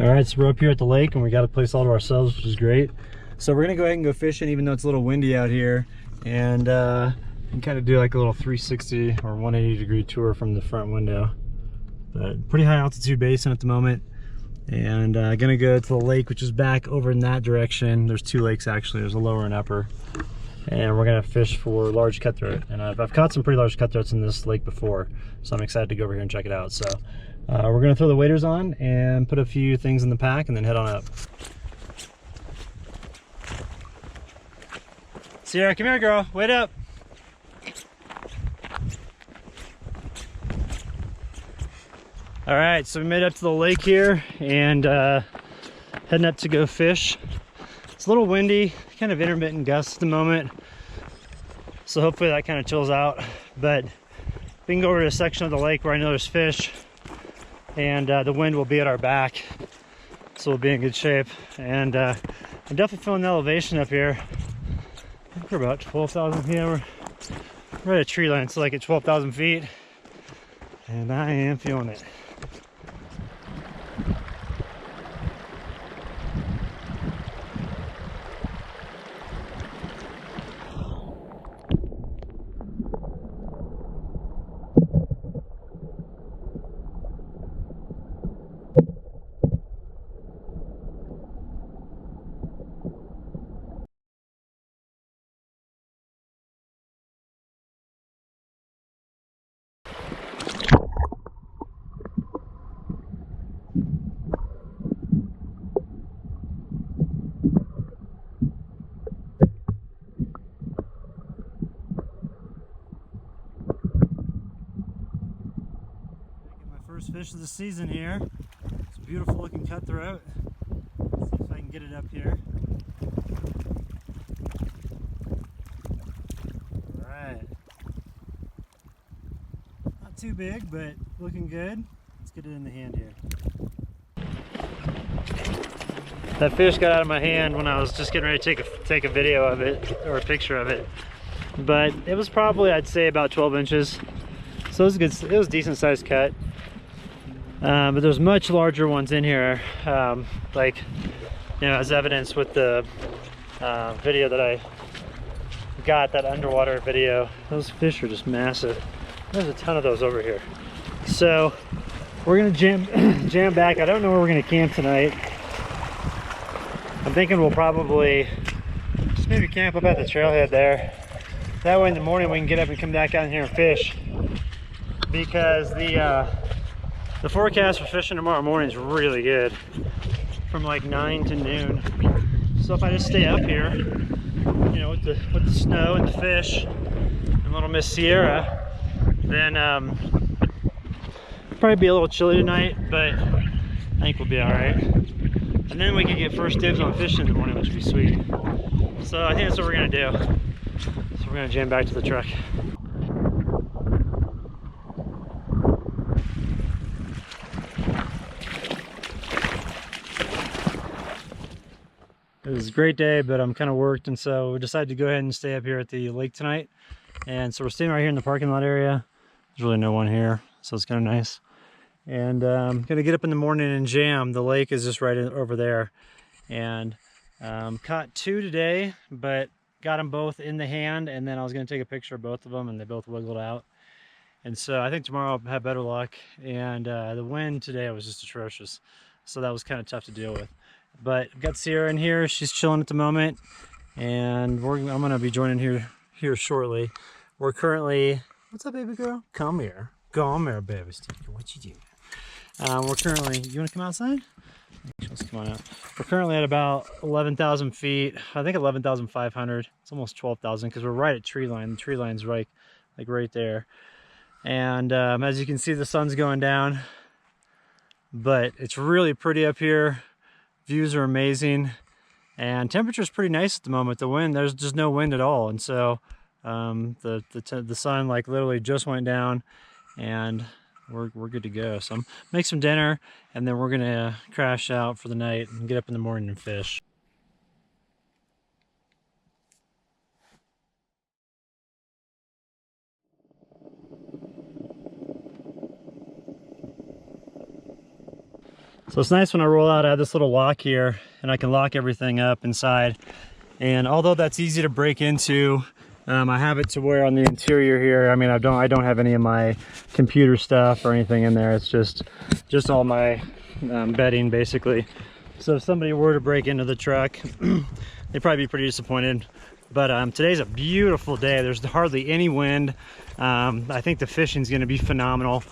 All right, so we're up here at the lake and we got a place all to ourselves, which is great. So we're gonna go ahead and go fishing, even though it's a little windy out here, and kind of do like a little 360 or 180 degree tour from the front window. But pretty high altitude basin at the moment, and gonna go to the lake, which is back over in that direction. There's two lakes actually. There's a lower and upper, and we're gonna fish for large cutthroat. And I've caught some pretty large cutthroats in this lake before, so I'm excited to go over here and check it out. So we're gonna throw the waders on and put a few things in the pack and then head on up. Sierra, come here, girl. Wait up. All right, so we made it up to the lake here and heading up to go fish. It's a little windy, kind of intermittent gusts at the moment, so hopefully that kind of chills out. But we can go over to a section of the lake where I know there's fish, and the wind will be at our back, so we'll be in good shape. And I'm definitely feeling the elevation up here. I think we're about 12,000 feet. We're right at tree line, so like at 12,000 feet, and I am feeling it. First fish of the season here. It's a beautiful looking cutthroat. Let's see if I can get it up here. Alright. Not too big, but looking good. Let's get it in the hand here. That fish got out of my hand when I was just getting ready to take a video of it, or a picture of it. But it was probably, I'd say, about 12 inches. So it was a good, it was a decent sized cut. But there's much larger ones in here, like, you know, as evidence with the video that I got, that underwater video. Those fish are just massive. There's a ton of those over here. So we're gonna jam back. I don't know where we're gonna camp tonight. I'm thinking we'll probably just maybe camp up at the trailhead there. That way in the morning we can get up and come back down here and fish, because the forecast for fishing tomorrow morning is really good, from like 9 to noon. So if I just stay up here, you know, with the snow and the fish and little Miss Sierra, then probably be a little chilly tonight, but I think we'll be all right. And then we can get first dibs on fishing in the morning, which would be sweet. So I think that's what we're gonna do. So we're gonna jam back to the truck. It was a great day, but I'm kind of worked, and so we decided to go ahead and stay up here at the lake tonight. And so we're staying right here in the parking lot area. There's really no one here, so it's kind of nice. And I'm gonna get up in the morning and jam. The lake is just right over there. And caught 2 today, but got them both in the hand, and then I was gonna take a picture of both of them, and they both wiggled out. And so I think tomorrow I'll have better luck. And the wind today was just atrocious, so that was kind of tough to deal with. But I've got Sierra in here. She's chilling at the moment, and I'm gonna be joining here shortly. We're currently, what's up, baby girl? Come here, baby sticker. What you doing? We're currently, you want to come outside? Let's come on out. We're currently at about 11,000 feet. I think 11,500. It's almost 12,000 because we're right at tree line. The tree line's right, like right there. And as you can see, the sun's going down, but it's really pretty up here. Views are amazing, and temperature's pretty nice at the moment. The wind, there's just no wind at all, and so the sun like literally just went down, and we're good to go. So I'm make some dinner, and then we're gonna crash out for the night and get up in the morning and fish. So it's nice when I roll out, I have this little lock here and I can lock everything up inside. And although that's easy to break into, I have it to where on the interior here, I mean, I don't have any of my computer stuff or anything in there. It's just all my bedding basically. So if somebody were to break into the truck, they'd probably be pretty disappointed. But today's a beautiful day. There's hardly any wind. I think the fishing's gonna be phenomenal.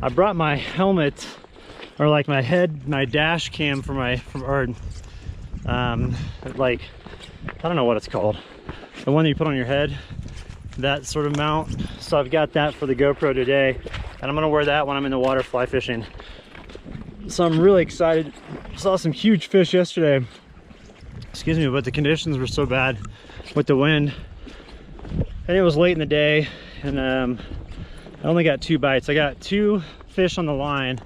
I brought my helmet, or like my dash cam for like, I don't know what it's called. The one that you put on your head, that sort of mount. So I've got that for the GoPro today, and I'm gonna wear that when I'm in the water fly fishing. So I'm really excited. Saw some huge fish yesterday, excuse me, but the conditions were so bad with the wind. And it was late in the day, and I only got 2 bites. I got 2 fish on the line,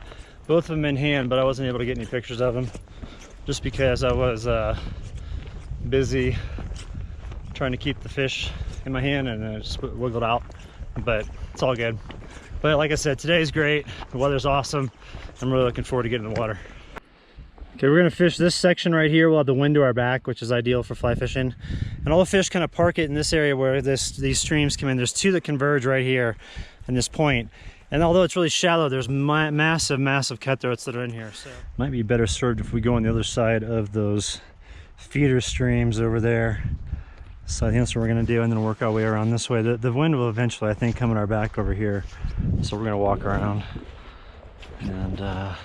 both of them in hand, but I wasn't able to get any pictures of them just because I was busy trying to keep the fish in my hand, and it just wiggled out. But it's all good. But like I said, today's great. The weather's awesome. I'm really looking forward to getting in the water. Okay, we're gonna fish this section right here. We'll have the wind to our back, which is ideal for fly fishing. And all the fish kind of park it in this area where these streams come in. There's 2 that converge right here in this point. And although it's really shallow, there's massive cutthroats that are in here. So might be better served if we go on the other side of those feeder streams over there. So I think that's what we're gonna do, and then work our way around this way. The wind will eventually, I think, come in our back over here. So we're gonna walk around and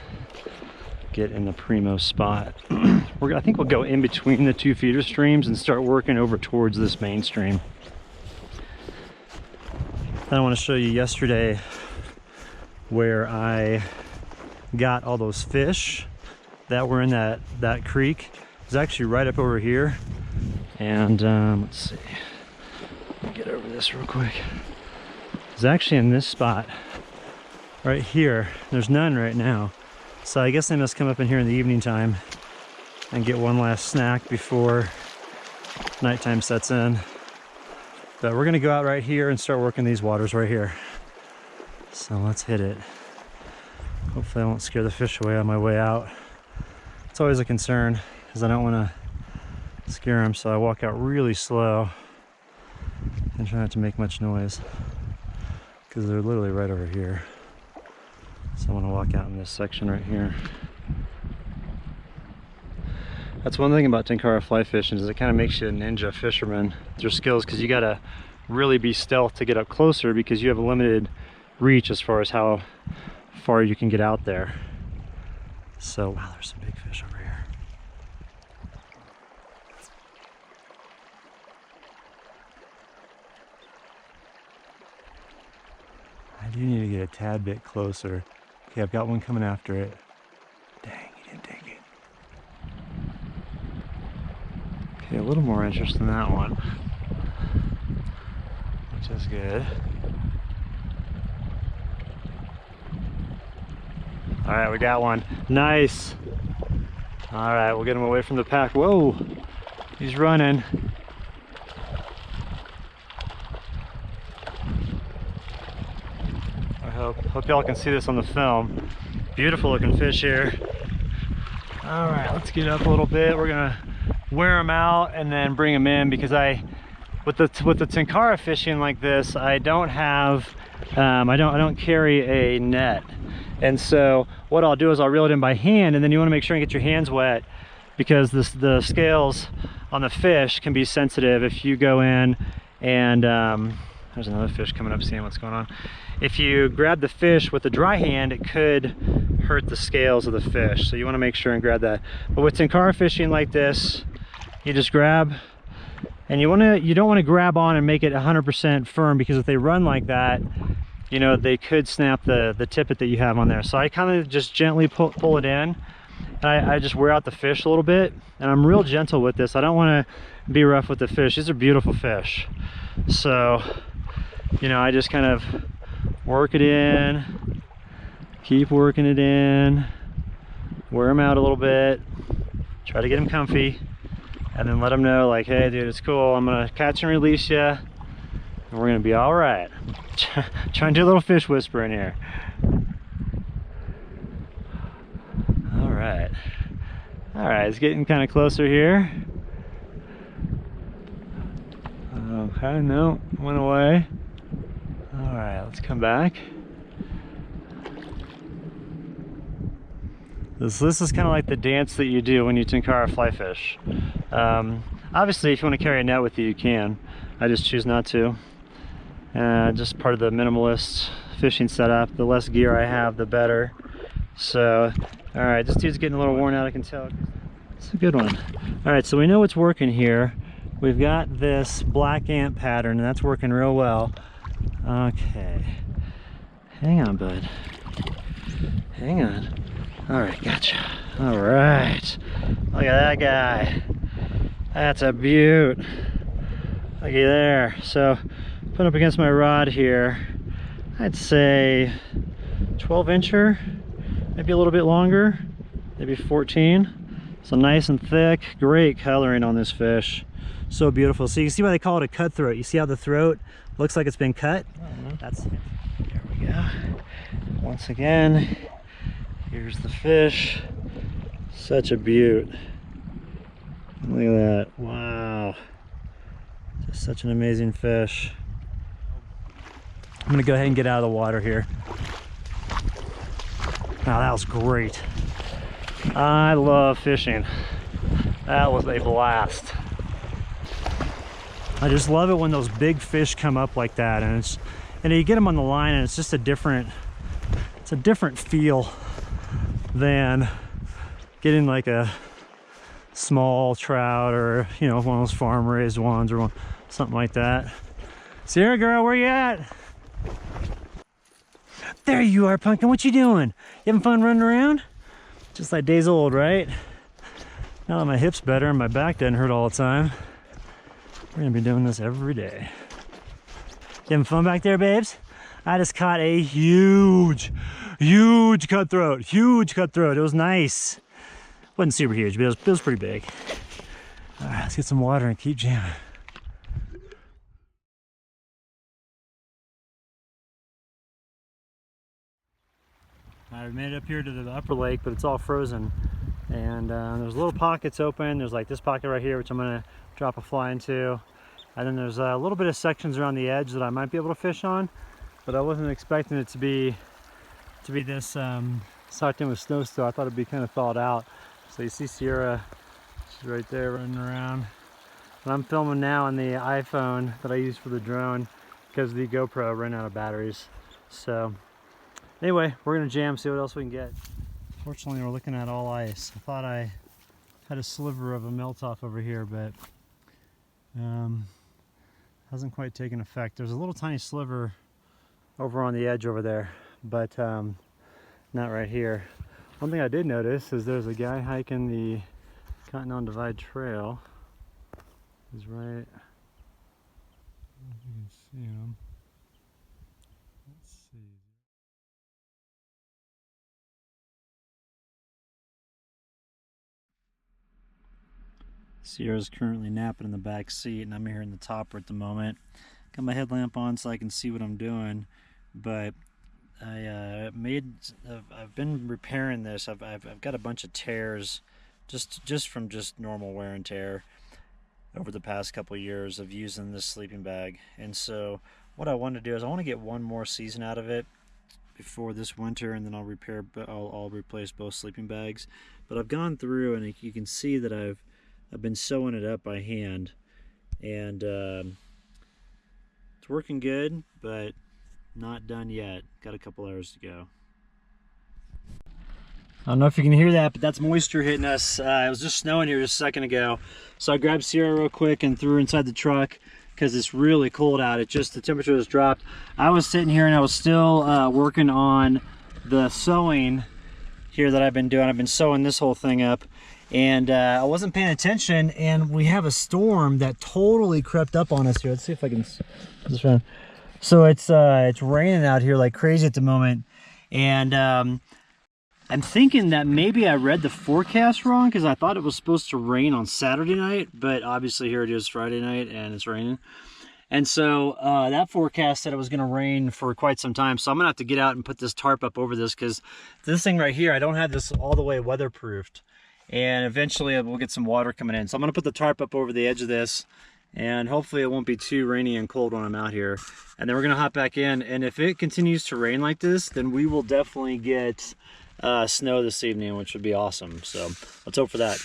get in the primo spot. I think we'll go in between the 2 feeder streams and start working over towards this main stream. Then I want to show you yesterday where I got all those fish that were in that creek. It's actually right up over here. And let's see, let me get over this real quick. It's actually in this spot right here. There's none right now, so I guess they must come up in here in the evening time and get one last snack before nighttime sets in. But we're gonna go out right here and start working these waters right here. So let's hit it. Hopefully I won't scare the fish away on my way out. It's always a concern because I don't want to scare them, so I walk out really slow and try not to make much noise because they're literally right over here. So I want to walk out in this section right here. That's one thing about tenkara fly fishing, is it kind of makes you a ninja fisherman with your skills, because you got to really be stealth to get up closer because you have a limited reach as far as how far you can get out there. So wow, there's some big fish over here. I do need to get a tad bit closer. Okay, I've got one coming after it. Dang, he didn't take it. Okay, a little more interest in that one, which is good. All right, we got one. Nice. All right, we'll get him away from the pack. Whoa, he's running. Hope y'all can see this on the film. Beautiful looking fish here. All right, let's get up a little bit. We're gonna wear them out and then bring them in, because with the tenkara fishing like this, I don't have I don't carry a net. And so what I'll do is I'll reel it in by hand, and then you want to make sure you get your hands wet, because the scales on the fish can be sensitive if you go in and there's another fish coming up, seeing what's going on. If you grab the fish with a dry hand, it could hurt the scales of the fish. So you want to make sure and grab that. But with tenkara fishing like this, you just grab, and you don't want to grab on and make it 100% firm, because if they run like that, you know, they could snap the tippet that you have on there. So I kind of just gently pull it in, and I just wear out the fish a little bit, and I'm real gentle with this. I don't want to be rough with the fish. These are beautiful fish. So, you know, I just kind of work it in, keep working it in, wear them out a little bit, try to get them comfy, and then let them know, like, hey dude, it's cool, I'm gonna catch and release you, and we're gonna be all right. Try and do a little fish whisper in here. All right. All right, it's getting kind of closer here. Okay, no, went away. All right, let's come back. This is kind of like the dance that you do when you tenkara fly fish. Obviously, if you want to carry a net with you, you can. I just choose not to. Just part of the minimalist fishing setup. The less gear I have, the better. So, all right, this dude's getting a little worn out, I can tell. It's a good one. All right, so we know what's working here. We've got this black ant pattern, and that's working real well. Okay. Hang on, bud. Hang on. All right, gotcha. All right. Look at that guy. That's a beaut. Looky there. So, put up against my rod here, I'd say 12 incher, maybe a little bit longer, maybe 14. So nice and thick, great coloring on this fish. So beautiful. So you can see why they call it a cutthroat. You see how the throat looks like it's been cut? That's, there we go. Once again, here's the fish. Such a beaut. Look at that, wow. Just such an amazing fish. I'm gonna go ahead and get out of the water here. Now that was great. I love fishing. That was a blast. I just love it when those big fish come up like that, and you get them on the line, and it's just a different feel than getting like a small trout, or you know, one of those farm raised ones, or something like that. Sierra girl, where you at? There you are, Pumpkin. What you doing? You having fun running around? Just like days old, right? Now that my hip's better and my back doesn't hurt all the time, we're gonna be doing this every day. You having fun back there, babes? I just caught a huge cutthroat. Huge cutthroat. It was nice. Wasn't super huge, but it was pretty big. All right, let's get some water and keep jamming. I made it up here to the upper lake, but it's all frozen. And there's little pockets open. There's like this pocket right here, which I'm gonna drop a fly into. And then there's a little bit of sections around the edge that I might be able to fish on, but I wasn't expecting it to be this socked in with snow still. I thought it'd be kind of thawed out. So you see Sierra, she's right there running around. And I'm filming now on the iPhone that I use for the drone because the GoPro ran out of batteries. So anyway, we're gonna jam, see what else we can get. Fortunately, we're looking at all ice. I thought I had a sliver of a melt off over here, but hasn't quite taken effect. There's a little tiny sliver over on the edge over there, but not right here. One thing I did notice is there's a guy hiking the Continental Divide Trail. He's right, I don't know if you can see him. Let's see. Sierra's currently napping in the back seat, and I'm here in the topper at the moment. Got my headlamp on so I can see what I'm doing, but I've been repairing this. I've got a bunch of tears, just from normal wear and tear over the past couple of years of using this sleeping bag. And so what I want to do is I want to get one more season out of it before this winter, and then I'll replace both sleeping bags. But I've gone through, and you can see that I've been sewing it up by hand, and it's working good, but not done yet. Got a couple hours to go. I don't know if you can hear that, but that's moisture hitting us. It was just snowing here just a second ago, so I grabbed Sierra real quick and threw her inside the truck because it's really cold out. The temperature has dropped. I was sitting here and I was still working on the sewing here that I've been doing. I've been sewing this whole thing up, and I wasn't paying attention, and we have a storm that totally crept up on us here. Let's see if I can just run. So it's raining out here like crazy at the moment, and I'm thinking that maybe I read the forecast wrong, because I thought it was supposed to rain on Saturday night, but obviously here it is Friday night and it's raining. And so that forecast said it was gonna rain for quite some time. So I'm gonna have to get out and put this tarp up over this, because this thing right here, I don't have this all the way weatherproofed. And eventually we'll get some water coming in. So I'm gonna put the tarp up over the edge of this, and hopefully it won't be too rainy and cold when I'm out here. And then we're gonna hop back in, and if it continues to rain like this, then we will definitely get snow this evening, which would be awesome. So let's hope for that.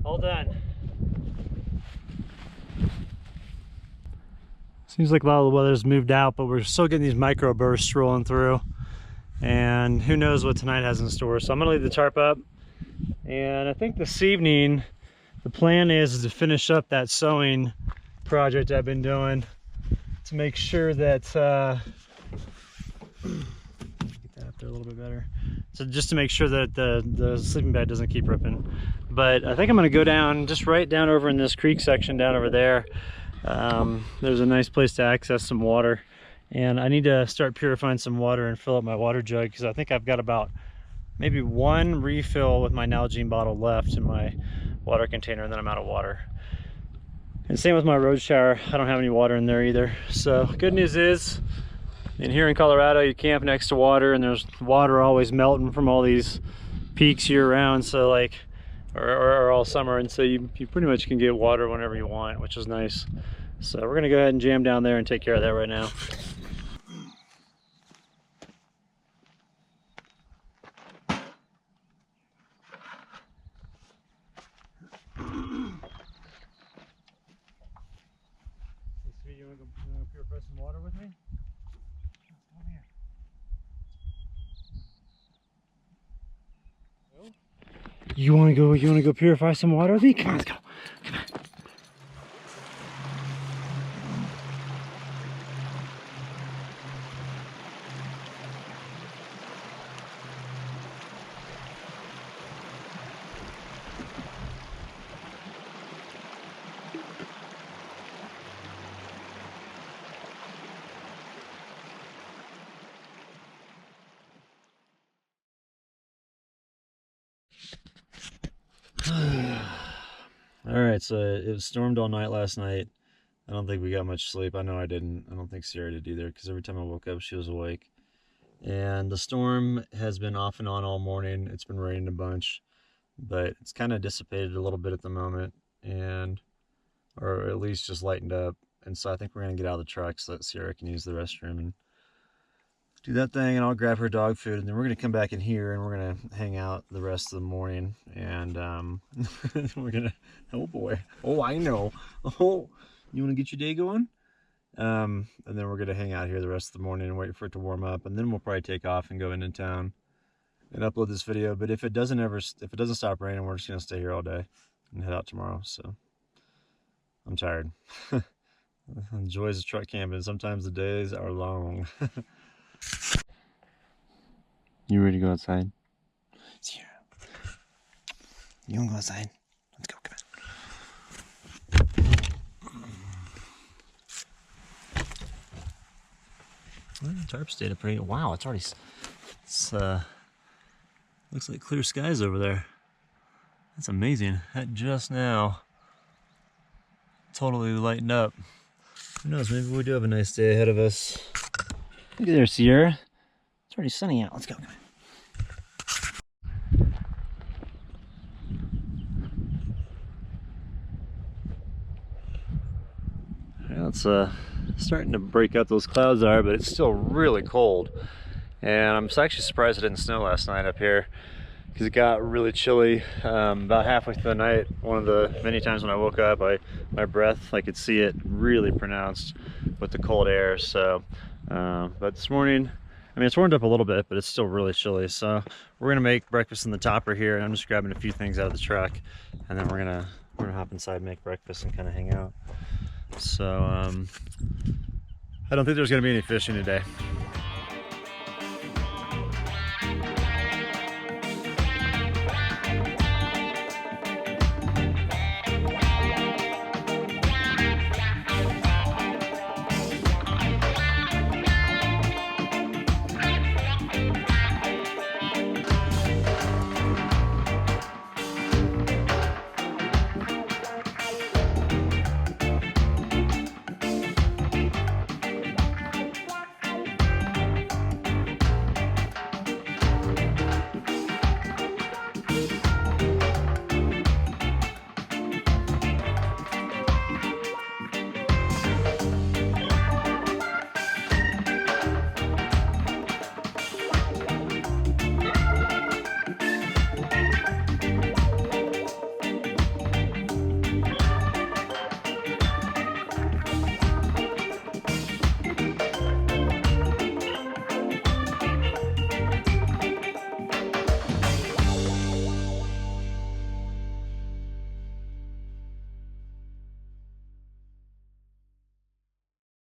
All done. Seems like a lot of the weather's moved out, but we're still getting these microbursts rolling through. And who knows what tonight has in store. So I'm gonna leave the tarp up. And I think this evening, the plan is to finish up that sewing project I've been doing to make sure that, get that up there a little bit better. So just to make sure that the sleeping bag doesn't keep ripping. But I think I'm gonna go down, just right down over in this creek section down over there. There's a nice place to access some water. And I need to start purifying some water and fill up my water jug, because I think I've got about maybe one refill with my Nalgene bottle left in my water container, and then I'm out of water. And same with my road shower, I don't have any water in there either. So good news is, in here in Colorado, you camp next to water, and there's water always melting from all these peaks year round, so like, or all summer, and so you pretty much can get water whenever you want, which is nice. So we're gonna go ahead and jam down there and take care of that right now. You wanna go purify some water with me? Come here. You wanna go purify some water with me? Come on, let's go. Come on. All right, so it stormed all night last night. I don't think we got much sleep. I know I didn't. I don't think Sierra did either, because every time I woke up, she was awake. And the storm has been off and on all morning. It's been raining a bunch, but it's kind of dissipated a little bit at the moment, and or at least just lightened up. And so I think we're gonna get out of the truck so that Sierra can use the restroom and do that thing, and I'll grab her dog food, and then we're gonna come back in here and we're gonna hang out the rest of the morning. And we're gonna, oh boy, oh I know, oh, you want to get your day going? And then we're gonna hang out here the rest of the morning and wait for it to warm up, and then we'll probably take off and go into town and upload this video. But if it doesn't stop raining, we're just gonna stay here all day and head out tomorrow. So I'm tired. Joys of truck camping. Sometimes the days are long. You ready to go outside? Sierra, you wanna go outside? Let's go, come on. Well, the tarp stayed up pretty. Wow, it's already. Looks like clear skies over there. That's amazing. That just now totally lightened up. Who knows? Maybe we do have a nice day ahead of us. Look at there, Sierra. It's already sunny out. Let's go. Come on. Well, it's starting to break out, those clouds are, but it's still really cold. And I'm actually surprised it didn't snow last night up here, because it got really chilly about halfway through the night. One of the many times when I woke up, my breath, I could see it really pronounced with the cold air. So, but this morning, I mean, it's warmed up a little bit, but it's still really chilly. So we're gonna make breakfast in the topper here, and I'm just grabbing a few things out of the truck, and then we're gonna hop inside, make breakfast, and kind of hang out. So I don't think there's gonna be any fishing today.